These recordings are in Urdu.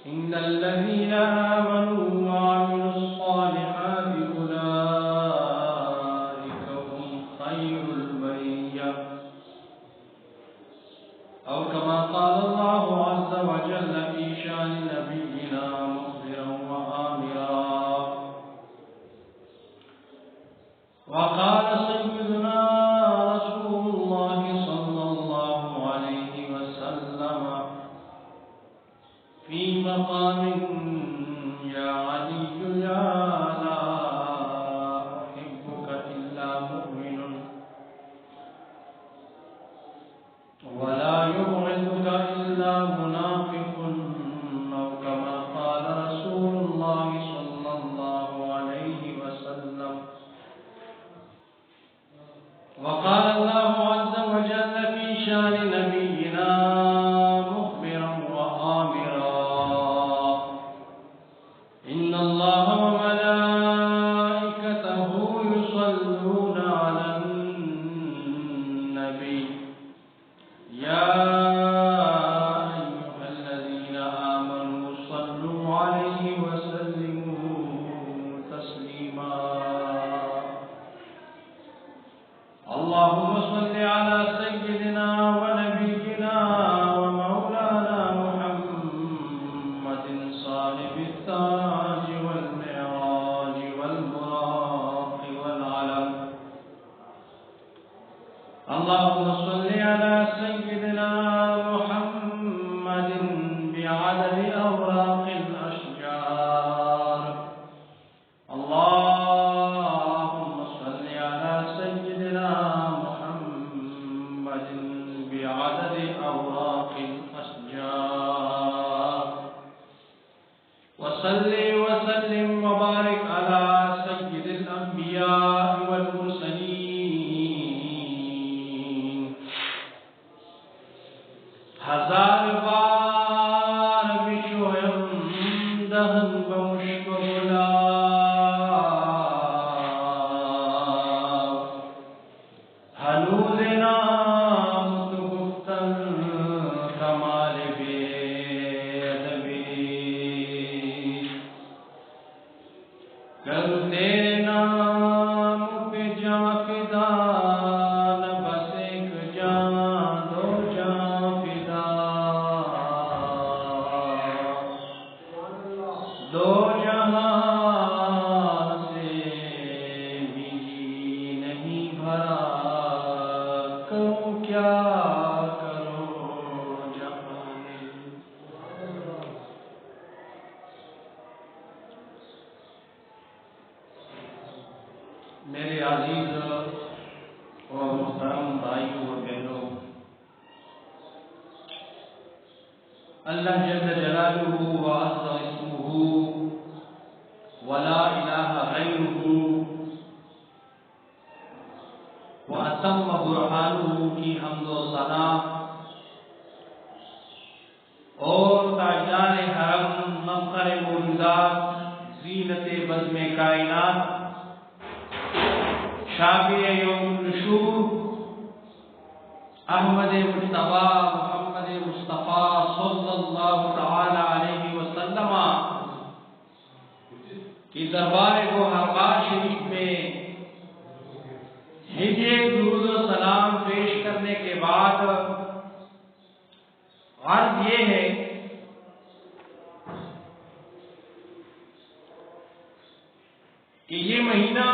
إن الذين آمنوا وعملوا الصالحات أولئك هم خير البرية أو كما قال الله عز وجل في شأن نبينا مخبرا وآمرا. وقال سيدنا رسول الله صلى الله عليه وسلم في مقام يا علي يا لا أحبك إلا مؤمن ولا يبغضك إلا منافق أو كما قال رسول الله صلى الله عليه وسلم. وقال الله عز وجل في شأن نبينا مخبرا وآمرا إن الله وملائكته يصلون على النبي يا أيها الذين آمنوا صلوا عليه وسلموا تسليما. اللهم صل على سيدنا ونبينا ومولانا محمد صاحب التاج والمعراج والبراق والعلم. اللهم صل على سيدنا محمد بعدد أوراق الأشجار. اللهم صل على سيدنا محمد بعدد أوراق الأشجار. وصل وسلم وبارك على سيد الأنبياء والمرسلين. ہزار بار بشویم دهن بمشکولا حنود نام تو گفتن کمال بیدبی کرو تیرے نام پہ جاں فدا نہ بس ایک جاں دو جاں فدا دو جہاں سے بھی نہیں بھرا کروں کیا کرو جہاں. میرے عزیز اور محترم بھائیوں اور بہنوں، اللہ جل جلالہ وعز اسمہ ولا الہ غیرہ واتم برہانہ کی حمد و ثنا اور تاجدار حرم مفخر موجودات زینت بزم کائنات شافع یوم النشور احمد مجتبی محمد مصطفیٰ صلی اللہ تعالی علیہ وسلم کی دربار گوہربار شریف میں ہجے درود و سلام پیش کرنے کے بعد عرض یہ ہے کہ یہ مہینہ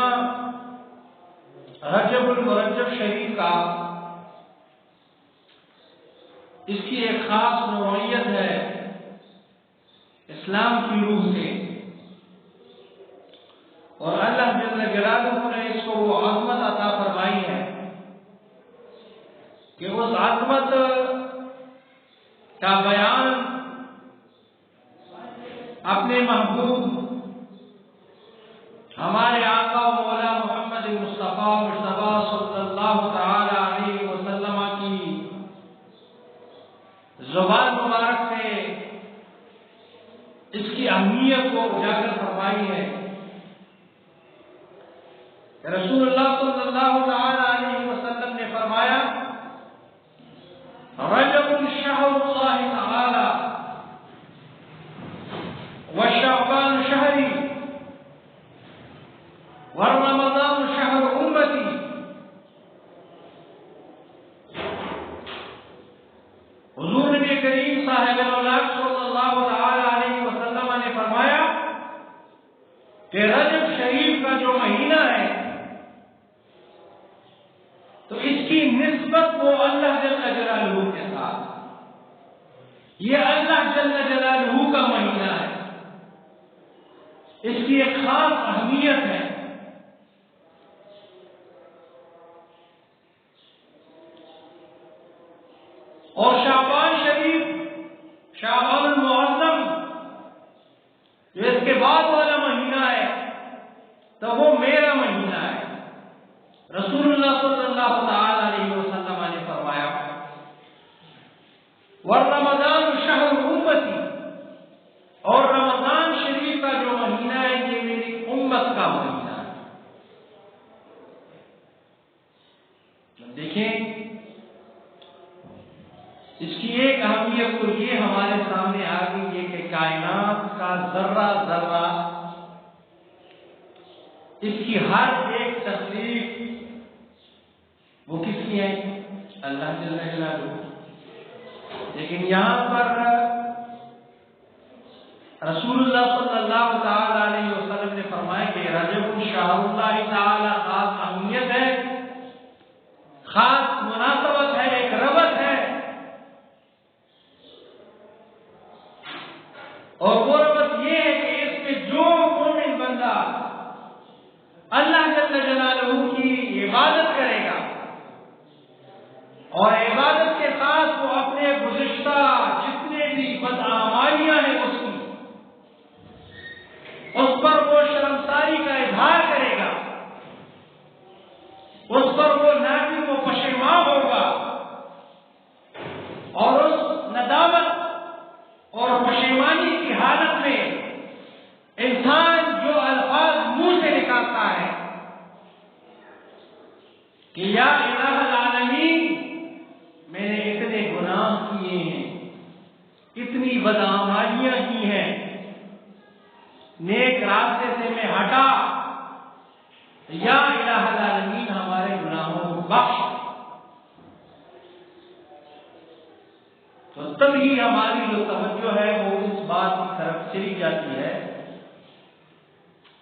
رجب المرجب شریف کا اس کی ایک خاص نوعیت ہے اسلام کی روح سے، اور اللہ جل جلالہ نے اس کو وہ عظمت عطا فرمائی ہے کہ اس عظمت کا بیان اپنے محبوب ہمارے آقا و مولا محمد مصطفیٰ مجتبی صلی اللہ تعالی علیہ وسلم کی زبان مبارک سے اس کی اہمیت کو اجاگر فرمائی ہے. رسول اللہ صلی اللہ تعالی علیہ وسلم نے فرمایا رجب شہر اللہ تعالی کہ رجب شریف کا جو مہینہ ہے تو اس کی نسبت وہ اللہ جل جلالہ کے ساتھ، یہ اللہ جل جلالہ کا مہینہ ہے، اس کی ایک خاص اہمیت ہے۔ اور شعبان شریف، شعبان المعظم جو اس کے بعد والا مہینہ ہے تو وہ میرا مہینہ ہے۔ رسول اللہ صلی اللہ تعالی علیہ وسلم نے فرمایا وَرَمَضَانُ شَهْرُ أُمَّتِي، اور رمضان شریف کا جو مہینہ ہے یہ میری امت کا مہینہ ہے۔ دیکھیں اس کی ایک اہمیت تو یہ ہمارے سامنے آ گئی ہے کہ کائنات کا ذرہ ذرہ، اس کی ہر ایک تخلیق وہ کس کی ہے؟ اللہ جل جلالہ۔ لیکن یہاں پر رسول اللہ صلی اللہ تعالی علیہ وسلم نے فرمایا کہ رجب شہر اللہ تعالی خاص اہمیت ہے، خاص مناسبت ہے، ایک ربط ہے، اور وہ ربط یہ ہے کہ اس میں جو مومن بندہ اللہ جل جلالہ کی عبادت کرے گا اور عبادت کے ساتھ وہ اپنے گزشتہ جتنے بھی بدعمالیاں ہیں اس پر وہ شرمساری کا اظہار کرے گا، اس پر وہ نادم و پشیمان ہوگا، اور اس ندامت اور پشیمانی کی حالت میں انسان جو الفاظ منہ سے نکالتا ہے کہ یا الہ العالمین میں نے اتنے گناہ کیے ہیں، اتنی بدعمالیاں کی ہیں، نیک راستے سے میں ہٹا، یا الہ العالمین ہمارے گناہوں کو بخش، تو تبھی ہماری جو توجہ ہے وہ اس بات کی طرف چلی جاتی ہے۔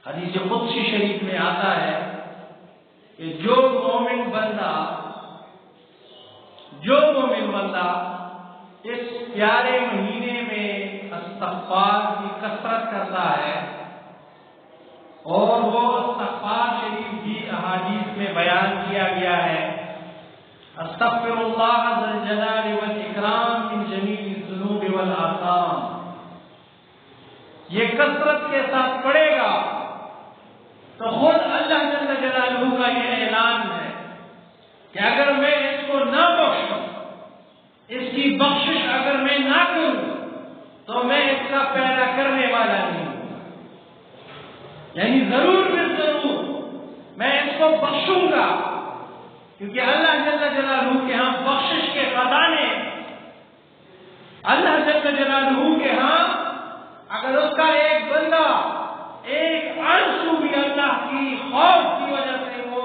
حدیث قدسی شریف میں آتا ہے کہ جو مومن بندہ اس پیارے مہینے میں استغفار کی کثرت کرتا ہے، اور وہ استغفار شریف کی احادیث میں بیان کیا گیا ہے، استغفر اللہ ذی الجلال والاکرام من جمیع الذنوب والآثام، یہ کثرت کے ساتھ پڑھے گا تو خود اللہ جل جلالہ کا یہ اعلان ہے کہ اگر میں اس کو نہ بخشوں، اس کی بخشش اگر میں نہ کروں تو میں اس کا پیدا کرنے والا نہیں ہوں، یعنی ضرور میں اس کو بخشوں گا، کیونکہ اللہ جل جلالہ کے ہاں بخشش کے خزانے، اللہ جل جلالہ کے ہاں اگر اس کا ایک بندہ ایک آنسو بھی اللہ کی خوف کی وجہ سے وہ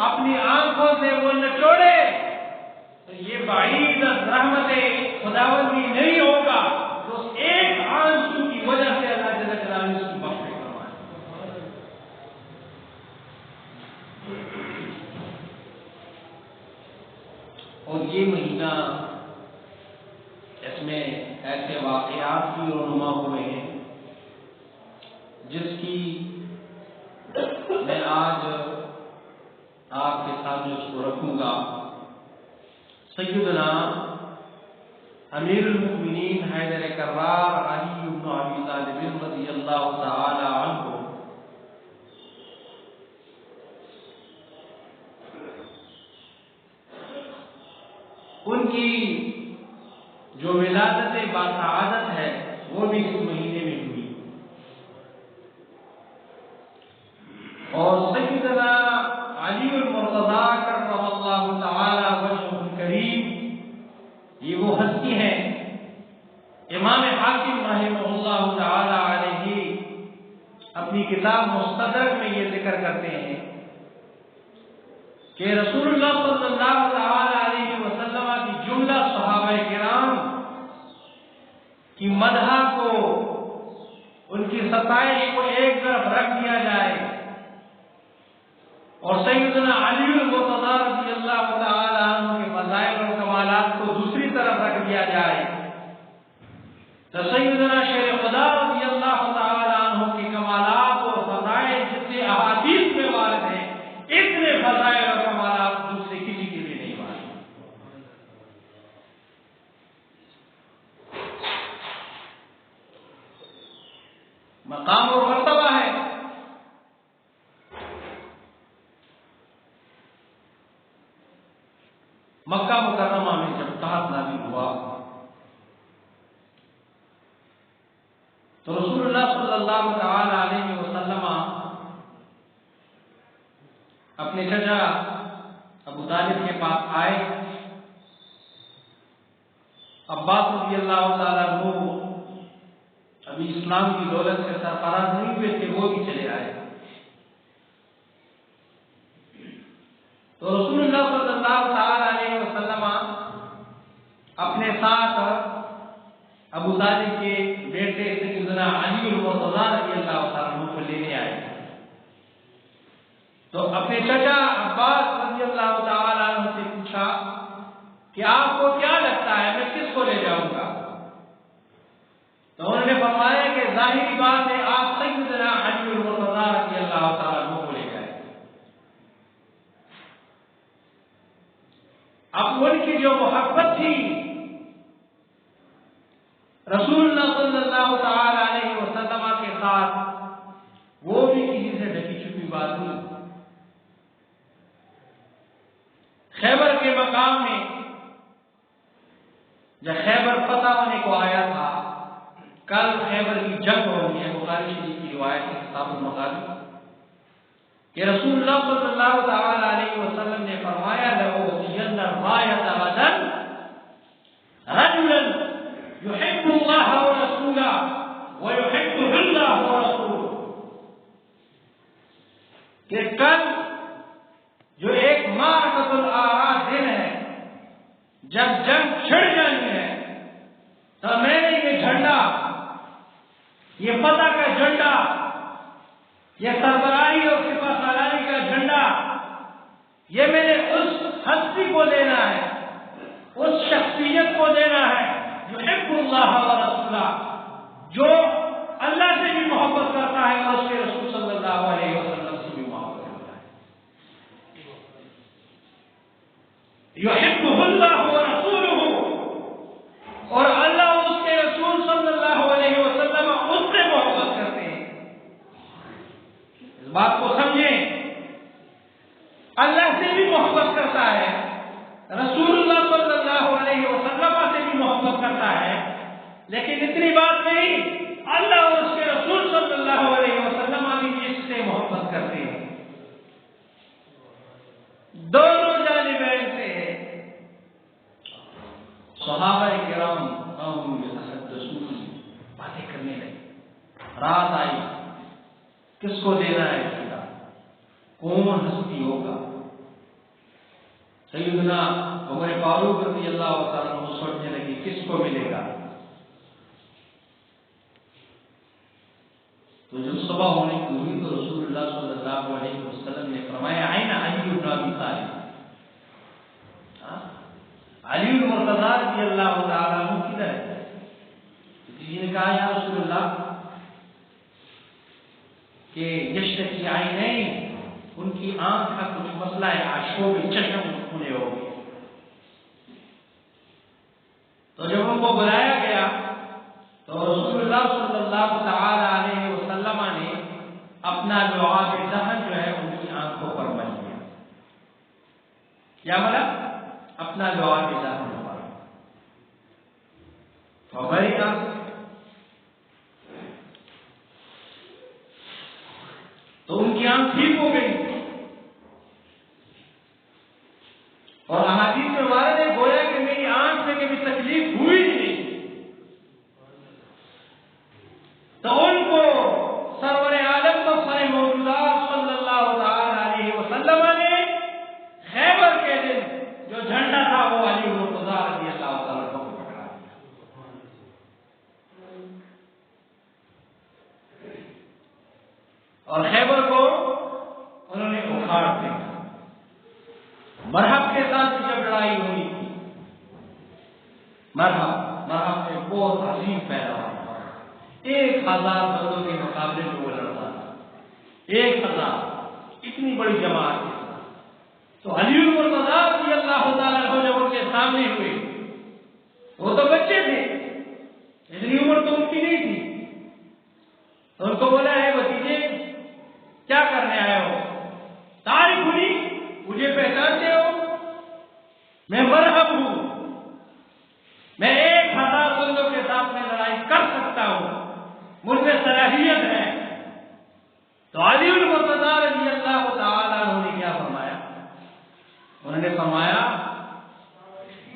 اپنی آنکھوں سے وہ نچوڑے تو یہ بعید از رحمت خداوندی نہیں ہوگا، تو اس ایک آنسو کی وجہ سے اللہ جل جلالہ اس کی بخشش فرمائے۔ اور یہ مہینہ اس میں ایسے واقعات کی رونما ہوئے ہیں جس کی میں آج آپ کے سامنے اس کو رکھوں گا۔ سیدنا امیر المؤمنین حیدر کرار علی بن ابی طالب رضی اللہ تعالی عنہ ان کی جو ولادت باسعادت ہے وہ بھی اس مہینے میں ہوئی، اور سیدنا علی المرتضی کرم اللہ تعالی وجہہ الکریم، یہ وہ ہستی ہیں امام حاکم رحمہ اللہ تعالی علیہ اپنی کتاب مستدرک میں یہ ذکر کرتے ہیں کہ رسول اللہ صلی اللہ تعالی علیہ وسلم کی جملہ صحابہ کرام کی مدح کو ان کی ستائش کو ایک طرف رکھ دیا جائے اور سیدنا علی المرتضی رضی اللہ تعالی عنہ کے فضائل اور کمالات کو دوسری طرف رکھ دیا جائے تو سیدنا شیر خدا رضی اللہ تعالی عنہ کے کمالات اور فضائل جتنے احادیث میں وارد ہیں اتنے فضائل اور کمالات دوسرے کسی کے بھی نہیں وارد. مقام اور مرتبہ ہے. مکہ مکرمہ میں جب قحط نازل ہوا تو رسول اللہ صلی اللہ تعالی علیہ وسلم اپنے چچا ابو طالب کے پاس آئے. عباس رضی اللہ تعالیٰ عنہ ابھی اسلام کی دولت سے سرفراز نہیں ہوئے تھے, وہ بھی چلے آئے. تو رسول اللہ صلی اللہ تعالی علیہ وسلم اپنے ساتھ ابو طالب کے بیٹے سیدنا علی المرتضی رضی اللہ تعالیٰ عنہ کو لینے آئے. تو اپنے چچا عباس رضی اللہ تعالی عنہ سے پوچھا کہ آپ کو کیا لگتا ہے میں کس کو لے جاؤں گا؟ تو انہوں نے فرمایا کہ ظاہری بات ہے آپ سیدنا علی المرتضی رضی اللہ تعالی عنہ کو لے جائیں. اب ان کی جو محبت تھی رسول اللہ صلی اللہ تعالی علیہ وسلم کے ساتھ وہ بھی کسی سے ڈھکی چھپی بات نہیں. خیبر کے مقام میں جب خیبر فتح ہونے کو آیا تھا, کل خیبر کی جنگ ہونی ہے, بخاری شریف کی روایت ہے کتاب المغازی کہ رسول اللہ صلی اللہ تعالی علیہ وسلم نے فرمایا لَأُعْطِيَنَّ الرَّايَةَ غَدًا رَجُلًا يُحِبُّ اللَّهَ وَرَسُولَهُ وَيُحِبُّهُ اللَّهُ وَرَسُولُهُ کہ کل جو ایک معرکۃ الآراء دن ہے, جب جنگ چھڑ جانی ہے تو میں نے یہ جھنڈا, یہ فتح کا جھنڈا, یہ سربراہی اور سپہ سالاری کا جھنڈا, یہ میں نے اس ہستی کو دینا ہے, اس شخصیت کو دینا ہے یحب اللہ ورسولہ, جو اللہ سے بھی محبت کرتا ہے اور اس کے رسول صلی اللہ علیہ وسلم سے بھی محبت کرتا ہے. یحب اللہ ورسولہ, اور اللہ اور اس کے رسول صلی اللہ علیہ وسلم اس سے محبت کرتے ہیں. اس بات کو سمجھیں, اللہ سے بھی محبت کرتا ہے, رسول اللہ صلی اللہ علیہ وسلم سے بھی محبت کرتا ہے, لیکن اتنی بات نہیں, اللہ اور اس کے رسول صلی اللہ علیہ وسلم بھی اس سے محبت کرتے ہیں. دونوں جانبین سے صحابہ کرام باتیں کرنے لگے. رات آئی, کس کو دینا ہے جھنڈا, کون ہستی ہوگا؟ سیدنا عمر فاروق رضی اللہ تعالیٰ عنہ سوچنے لگی کس کو ملے گا. تو جب صبح ہونے کی ہوئی تو رسول اللہ صلی اللہ علیہ وسلم نے فرمایا عین علی بن ابی طالب, علی المرتضی رضی اللہ تعالیٰ عنہ کدھر ہے؟ کسی نے کہا یا رسول اللہ کہ یشتکی عینین, ان کی آنکھ کا کچھ مسئلہ ہے, آشو میں چشم کھلے ہو گئے. تو جب ان کو بلایا گیا تو رسول اللہ صلی اللہ تعالی علیہ وسلم نے اپنا لعاب دہن جو ہے ان کی آنکھوں پر مل دیا. کیا بولا؟ اپنا لعاب دہن پر. فبرئ, تو ان کی آنکھ ٹھیک ہو گئی. اور احادیث میں وارد ہے گویا کہ میری آنکھ میں کبھی تکلیف ہوئی ہی نہیں. تو ان کو سرور عالم کو سر موجودات صلی اللہ تعالی علیہ وسلم نے خیبر کے دن جو جھنڈا تھا وہ علی المرتضی رضی اللہ تعالیٰ کو پکڑا دیا. اور خیبر کو انہوں نے اکھاڑ دیا۔ مرحب کے ساتھ جب لڑائی ہوئی تھی، مرحب ایک بہت عظیم پیداوار، 1000 بندوں کے مقابلے میں وہ لڑتا تھا، 1000 اتنی بڑی جماعت کے ساتھ۔ تو علی المرتضیٰ رضی اللہ تعالیٰ عنہ جب ان کے سامنے ہوئے، وہ تو بچے تھے، اتنی عمر تو ان کی نہیں تھی، تو ان کو بولا ہے بھتیجے کیا کرنے آئے ہو؟ تعریف ہوئی، مجھے پہچانتے ہو؟ میں مرحب ہوں، میں 1000 بندوں کے ساتھ میں لڑائی کر سکتا ہوں، مجھ میں صلاحیت ہے۔ تو علی المرتضیٰ رضی اللہ تعالیٰ عنہ نے کیا فرمایا؟ انہوں نے فرمایا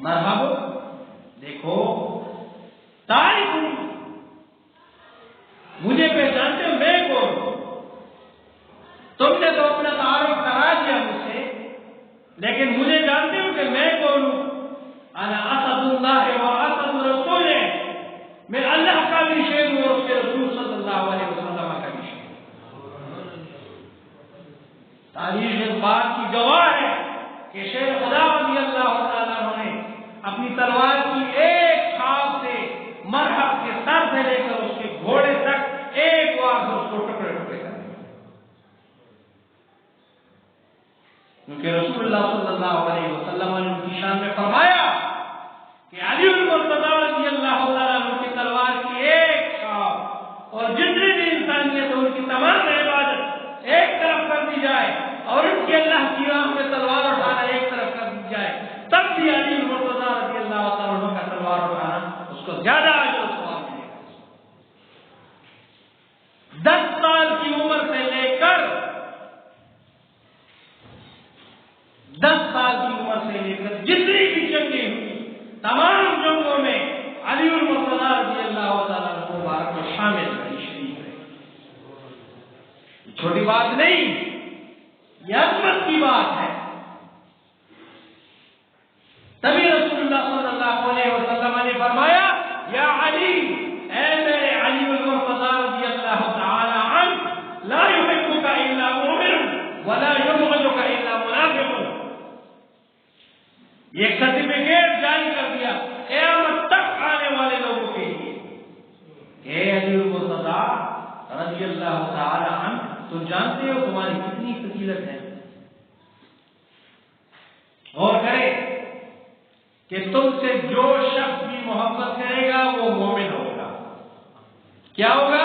مرحب، دیکھو تعریف ہوئی، مجھے پہچانتے ہو میں کون ہوں؟ تم نے تو اپنا تعارف کرا دیا مجھ سے، لیکن مجھے جانتے ہو کہ میں کون ہوں؟ انا اسد اللہ و اسد رسولہ، میں اللہ کا بھی شیر ہوں اور اس کے رسول صلی اللہ علیہ وسلم کا بھی شیر ہوں۔ تاریخ اس بات کی گواہ ہے کہ شیر خدا رضی اللہ تعالیٰ عنہ نے اپنی تلوار کی ایک چھاپ سے مرحب کے سر سے لے کر اس کے گھوڑے تک ایک وار سے اس کو ٹکڑے ٹکڑے کر دیا، کیونکہ رسول اللہ صلی اللہ علیہ وسلم نے ان کی شان میں فرمایا کہ علی المرتضیٰ رضی اللہ تعالیٰ عنہ کی تلوار کی ایک چھاپ اور جتنی بھی انسانیت ان کی تمام عبادت ایک طرف کر دی جائے اور ان کی اللہ کی راہ میں تلوار اٹھانا ایک طرف کر دی جائے، تب بھی علی المرتضیٰ رضی اللہ تعالیٰ عنہ کا تلوار اٹھانا اس کو زیادہ اجر و ثواب ملے گا۔ 10 سال کی عمر سے لے کر 10 سال کی عمر سے لے کر جتنی بھی جنگیں ہوئی، تمام جنگوں میں علی المرتضیٰ رضی اللہ تعالیٰ عنہ مبارک کو شامل رہی، شریک رہے۔ چھوٹی بات نہیں، یہ عظمت کی بات ہے۔ تبھی رسول اللہ صلی اللہ علیہ وسلم نے فرمایا یا علی، اے میرے علی المرتضیٰ رضی اللہ تعالی عنہ، لا يحبك الا مؤمن ولا يبغضك الا منافق۔ یہ سرٹیفکیٹ جاری کر دیا قیامت تک آنے والے لوگوں کے لیے، اے علی المرتضیٰ رضی اللہ تعالی عنہ، تم جانتے ہو تمہاری کتنی فضیلت ہے؟ غور کرے کہ تم سے جو شخص بھی محبت کرے گا وہ مومن ہوگا۔ کیا ہوگا؟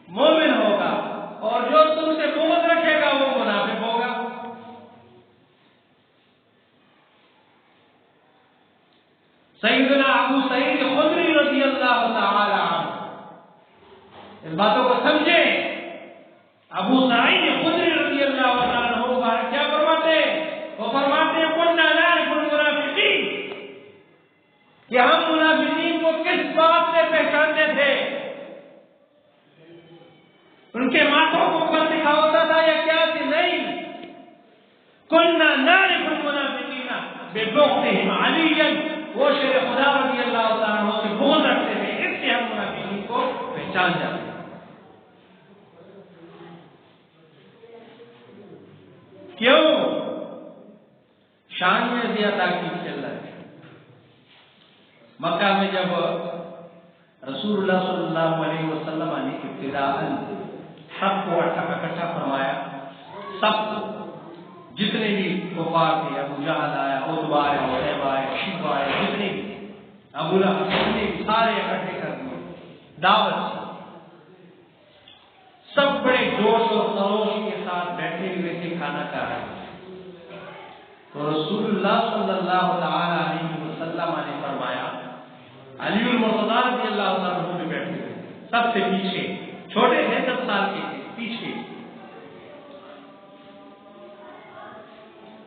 مومن ہوگا۔ اور جو تم سے بغض رکھے گا وہ منافق ہوگا۔ سیدنا ابو سعید خدری رضی اللہ تعالی عنہ، اس باتوں کو سمجھیں۔ ابو سعید خدری رضی اللہ تعالی عنہ کیا فرماتے ہیں؟ وہ فرماتے ہیں كنا نعرف المنافقین، کہ ہم منافقین کو کس بات سے پہچانتے تھے؟ ان کے ماتھوں کو اوپر دکھا ہوتا تھا یا کیا تھی؟ نہیں، كنا نعرف المنافقین ببغضهم علیا، وہ شیر خدا رضی اللہ تعالیٰ عنہ سے بغض رکھتے تھے، اس سے ہم منافقین کو پہچان جاتے ہیں۔ کیوں؟ شان میں زیادہ تاکید چل رہا ہے۔ مکہ میں جب رسول اللہ صلی اللہ علیہ وسلم نے ابتداءً سب کو اکٹھا فرمایا، سب کو، جتنے بھی کفار تھے، ابو جہل آیا، عتبہ آیا، عتیبہ آیا، شیبہ آیا، جتنے بھی ابو لہب، جتنے بھی سارے اکٹھے کر دیے، دعوت سے سب بڑے جوش اور خروش کے ساتھ بیٹھے ہوئے تھے، کھانا کھا رہے تھے۔ تو رسول اللہ صلی اللہ تعالی علیہ وسلم نے فرمایا، علی المرتضیٰ رضی اللہ تعالیٰ عنہ میں بیٹھے ہوئے سب سے پیچھے، چھوٹے تھے، 10 سال کے تھے، پیچھے۔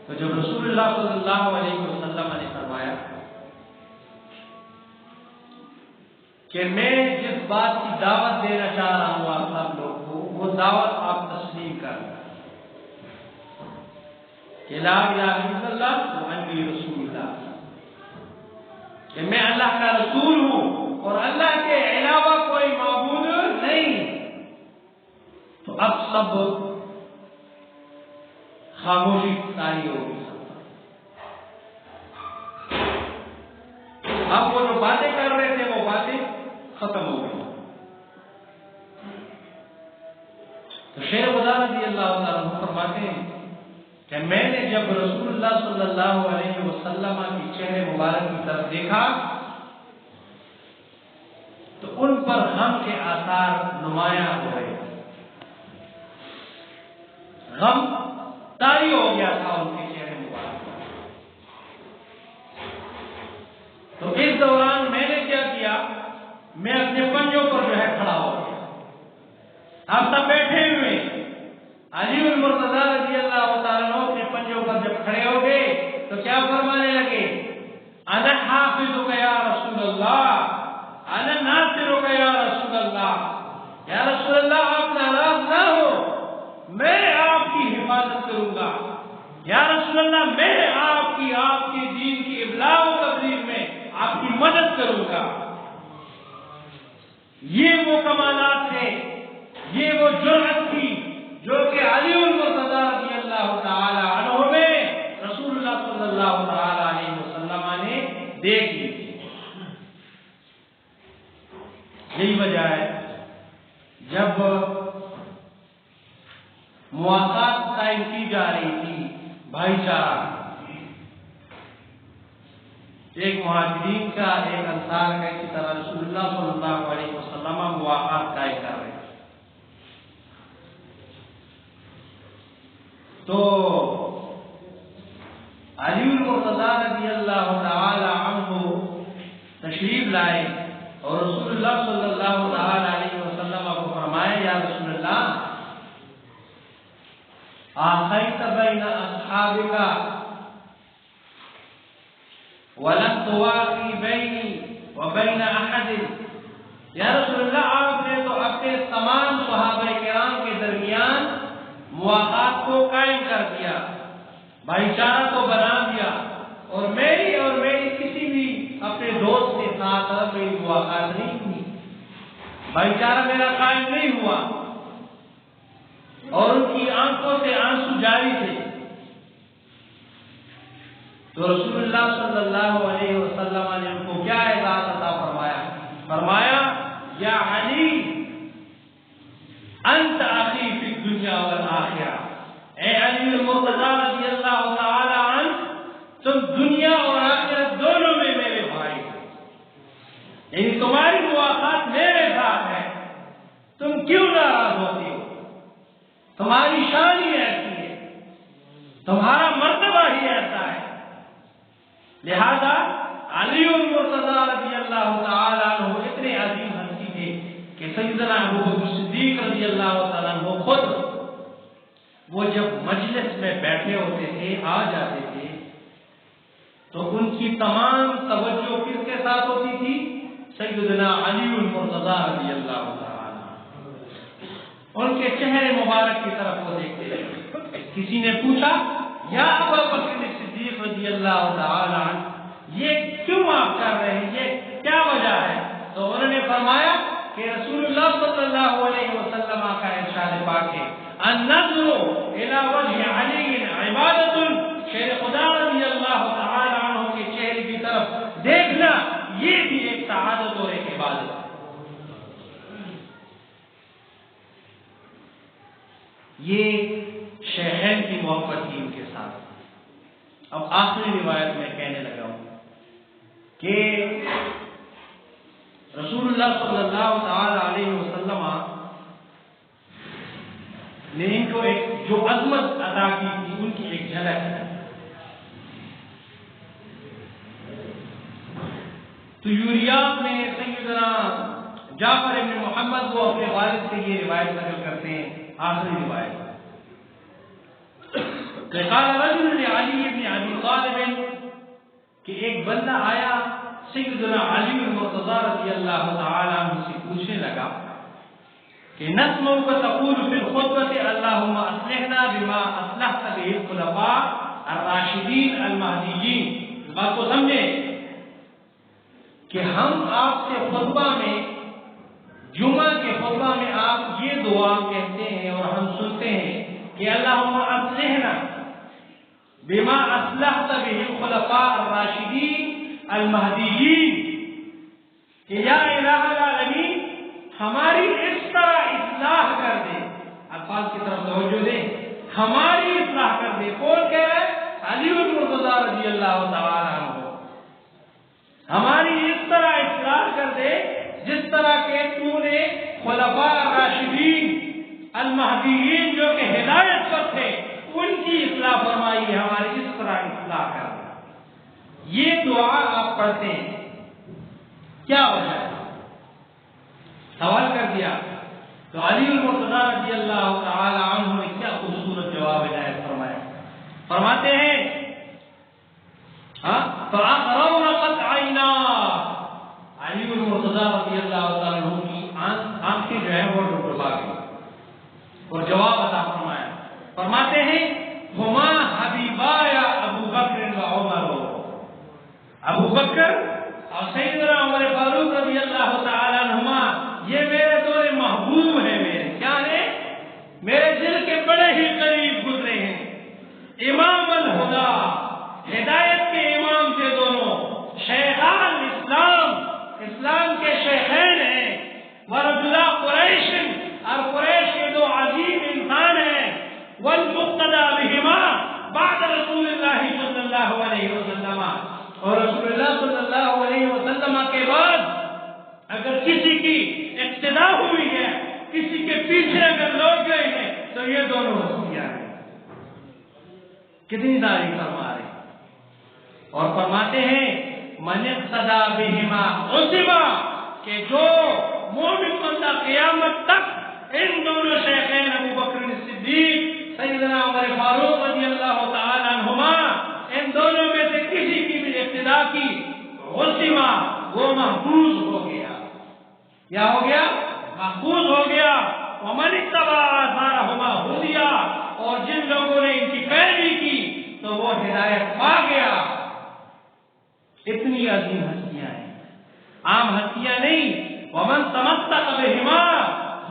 تو جب رسول اللہ صلی اللہ علیہ وسلم نے فرمایا کہ میں جس بات کی دعوت دینا چاہ رہا ہوں آپ سب لوگ کو، وہ دعوت آپ تسلیم کر لیں کہ لا الہ الا اللہ وانی رسول اللہ، کہ میں اللہ کا رسول ہوں اور اللہ کے علاوہ کوئی معبود نہیں۔ تو اب تب خاموشی تاری ہوگی. اب وہ جو باتیں کر رہے تھے وہ باتیں ختم ہو گئی. تو شیخ خدا رضی اللہ تعالیٰ فرماتے ہیں کہ میں نے جب رسول اللہ صلی اللہ علیہ وسلم کی چہرے مبارک کی طرف دیکھا تو ان پر غم کے آثار نمایاں ہو رہے تھے. غم طاری ہو گیا تھا ان کے چہرے مبارک. تو اس دوران میں نے کیا کیا, میں اپنے پنجوں پر جو ہے کھڑا ہو گیا. آپ سب بیٹھے ہوئے, علی المرتضیٰ رضی اللہ تعالیٰ عنہ اپنے پنجوں پر جب کھڑے ہو گئے تو کیا فرمانے لگے, انا حافظک یا رسول اللہ, انا ناصرک یا رسول اللہ. یا رسول اللہ آپ ناراض نہ ہو, میں آپ کی حفاظت کروں گا. یا رسول اللہ میں آپ کی دین کی ابلاغ و تبلیغ میں آپ کی مدد کروں گا. یہ وہ کمالات تھے, یہ وہ جرأت تھی جو کہ علی المرتضیٰ رضی اللہ تعالی عنہ میں رسول اللہ صلی اللہ تعالی علیہ وسلم نے دیکھی. یہی وجہ ہے جب مواقعات قائم کی جا رہی تھی, بھائی چارہ, ایک مہاجرین کا ایک انصار کا, اسی طرح رسول اللہ صلی اللہ علیہ وسلم مواقعات قائم کر رہے تھے. تو علی المرتضیٰ رضی اللہ تعالی عنہ تشریف لائے اور رسول اللہ صلی اللہ تعالی علیہ وسلم کو فرمایا, یا رسول اللہ آخیت بین اصحابک ولم تواقی بینی وبین احد. یا رسول اللہ آپ نے تو اپنے تمام صحابہ کرام کے درمیان مواقعات کو قائم کر دیا, بھائی چارہ کو بنا دیا, اور میری کسی بھی اپنے دوست کے ساتھ میری مواقعات نہیں ہوئی, بھائی چارہ میرا قائم نہیں ہوا. اور ان کی آنکھوں سے آنسو جاری تھے. تو رسول اللہ صلی اللہ علیہ وسلم نے ان کو کیا اعزاز عطا فرمایا, فرمایا یا علی انت اخی فی الدنیا والآخرہ. اے علی المرتضیٰ رضی اللہ تعالی عنہ, تم دنیا اور آخرت دونوں میں میرے بھائی ہو. یعنی تمہاری مواقعات میرے ساتھ ہے, تم کیوں ناراض ہوتی ہو؟ تمہاری شان ہی ایسی ہے, تمہارا مرتبہ ہی ایسا ہے. لہذا علی المرتضیٰ رضی اللہ تعالی عنہ اتنے عظیم ہستی تھے کہ سیدنا ابوبکر صدیق رضی اللہ تعالیٰ عنہ خود وہ جب مجلس میں بیٹھے ہوتے تھے, آ جاتے تھے, تو ان کی تمام توجہ کس کے ساتھ ہوتی تھی؟ سیدنا علی المرتضیٰ رضی اللہ تعالیٰ عنہ. ان کے چہرے مبارک کی طرف وہ دیکھتے تھے. کسی نے پوچھا, یا ابوبکر صدیق رضی اللہ تعالیٰ عنہ, یہ کیوں آپ کر رہے ہیں, یہ کیا وجہ ہے؟ تو انہوں نے فرمایا کہ رسول اللہ صلی اللہ علیہ وسلم کا ارشاد پاک ہے, النظر الى وجه علی عبادت. شیر خدا رضی اللہ تعالی عنہ کے چہرے کی طرف دیکھنا یہ بھی ایک سعادت اور ایک عبادت ہے. یہ شیخین کی محبت تھی ان کے ساتھ. اب آخری روایت میں کہنے لگا ہوں کہ رسول اللہ صلی اللہ تعالی علیہ وسلم نے ان کو ایک جو عظمت عطا کی تھی ان کی ایک جھلک ہے. تو یوریات میں سیدنا جعفر ابن محمد وہ اپنے والد سے یہ روایت نقل کرتے ہیں, آخری روایت کہ قال رجل لعلی ابن ابی طالب, کہ ایک بندہ آیا سیدنا علی المرتضیٰ رضی اللہ تعالی عنہ سے پوچھنے لگا کہ نسمعک تقول فی الخطبۃ اللہم اصلحنا بما اصلحت به الخلفاء الراشدین المہدیین. بات کو سمجھیں کہ ہم آپ سے خطبہ میں, جمعہ کے خطبہ میں آپ یہ دعا کہتے ہیں اور ہم سنتے ہیں کہ اللہم اصلحنا بما اصلحت به الخلفاء الراشدین المہدیین، کہ یا الہ العالمین ہماری اس طرح اصلاح کر دے. الفاظ کی طرف توجہ دیں، ہماری اصلاح کر دے. کون کہہ رہا ہے؟ علی المرتضیٰ رضی اللہ تعالی عنہ. ہماری اس طرح اصلاح کر دے جس طرح کہ تو نے خلفاء راشدین المہدیین جو کہ ہدایت پر تھے ان کی اصلاح فرمائی ہے، ہماری اس طرح اصلاح کر دے. یہ دعا آپ پڑھتے ہیں، کیا وجہ ہے؟ سوال کر دیا تو علی المرتضیٰ رضی اللہ تعالی عنہ نے کیا خوبصورت جواب عنایت فرمایا. فرماتے ہیں فَأَقْرَوْنَقَتْ عَيْنَاهُ، علی المرتضیٰ رضی اللہ تعالی عنہ کی آنکھیں جو ہے وہ ڈبڈبا گئی اور جواب عطا فرمایا. فرماتے ہیں ہما حبیبایا ابو بکر و عمر، ابو بکر اور سیدنا عمر فاروق رضی اللہ تعالی عنہما یہ میرے دور محبوب ہیں، میرے کیا ہیں؟ میرے دل کے بڑے ہی قریب گزرے ہیں. امام الہدا، ہدایت کے امام تھے دونوں، شیخان اسلام، اسلام کے شیخین ہیں. ورجلا قریش، اور قریش کے دو عظیم انسان ہیں. والمقتدى بہما بعد رسول اللہ صلی اللہ علیہ وسلم، اور رسول اللہ صلی اللہ علیہ وسلم کے بعد اگر کسی کی اقتدا ہوئی ہے، کسی کے پیچھے اگر لوگ گئے ہیں تو یہ دونوں ہستیاں ہیں. کتنی تعریف فرما رہے ہیں. اور فرماتے ہیں من اقتدى بہما عصمہ، کہ جو مومن بندہ قیامت تک ان دونوں شیخین ابو بکر صدیق سیدنا عمر فاروق رضی اللہ تعالی عنہما، ان دونوں میں سے کسی کی بھی اقتدا کی، عصمہ وہ محفوظ ہو گیا. کیا ہو گیا؟ محفوظ ہو گیا. ومن اتبع آثارہما ہدیا، اور جن لوگوں نے ان کی پیروی کی تو وہ ہدایت پا گیا. اتنی عظیم ہستیاں ہیں، عام ہستیاں نہیں. ومن تمسک بہما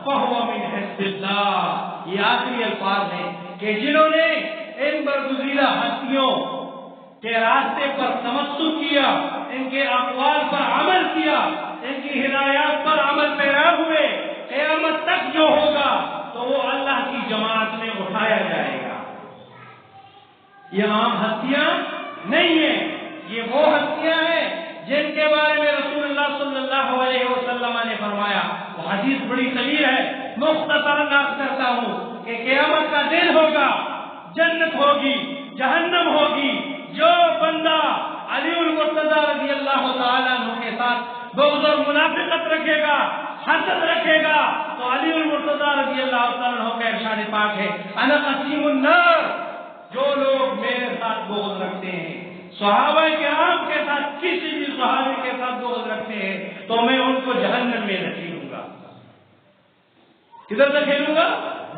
فہو من حزب اللہ، یہ آخری الفاظ ہیں کہ جنہوں نے ان برگزیدہ ہستیوں کے راستے پر تمسک کیا، ان کے اقوال پر عمل کیا، ان کی ہدایات پر عمل پیرا ہوئے، قیامت تک جو ہوگا تو وہ اللہ کی جماعت میں اٹھایا جائے گا. یہ عام ہستیاں نہیں ہیں، یہ وہ ہستیاں ہیں جن کے بارے میں رسول اللہ صلی اللہ علیہ وسلم نے فرمایا. وہ حدیث بڑی طویل ہے، مختصراً عرض کرتا ہوں کہ قیامت کا دن ہوگا، جنت ہوگی، جہنم ہوگی. جو بندہ علی المرتضیٰ رضی اللہ تعالی عنہ کے ساتھ بغض اور منافقت رکھے گا، حسد رکھے گا، تو علی المرتضیٰ رضی اللہ تعالی عنہ کا ارشاد پاک ہے انا قسیم النار، جو لوگ میرے ساتھ بغض رکھتے ہیں، صحابہ کرام کے ساتھ کسی بھی صحابی کے ساتھ بغض رکھتے ہیں، تو میں ان کو جہنم میں دھکیلوں گا. کدھر دھکیلوں گا؟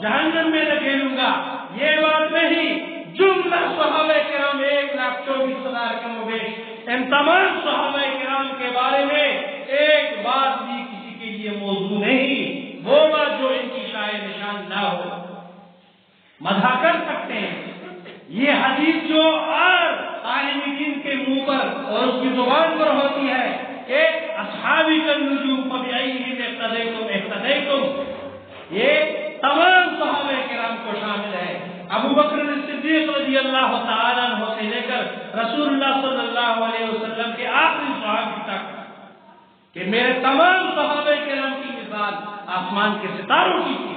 جہنم میں دھکیلوں گا. یہ بات نہیں، جملہ صحابہ کرام 1,24,000 کم و بیش، ان تمام صحابہ کرام کے بارے میں ایک بات بھی کسی کے لیے موضوع نہیں، وہ بات جو ان کی شائع نشان نہ ہو. مدح کر سکتے ہیں. یہ حدیث جو عالم دین کے منہ پر اور اس کی زبان پر ہوتی ہے کہ اصحابی النجوم فبأیہم اقتدیتم اقتدیتم، یہ تمام صحابہ کرام کو شامل ہے. ابو بکر صدیق رضی اللہ تعالی عنہ سے لے کر رسول اللہ صلی اللہ علیہ وسلم کے آخری صحابی تک، کہ میرے تمام صحابہ کرام کی مثال آسمان کے ستاروں کی تھی.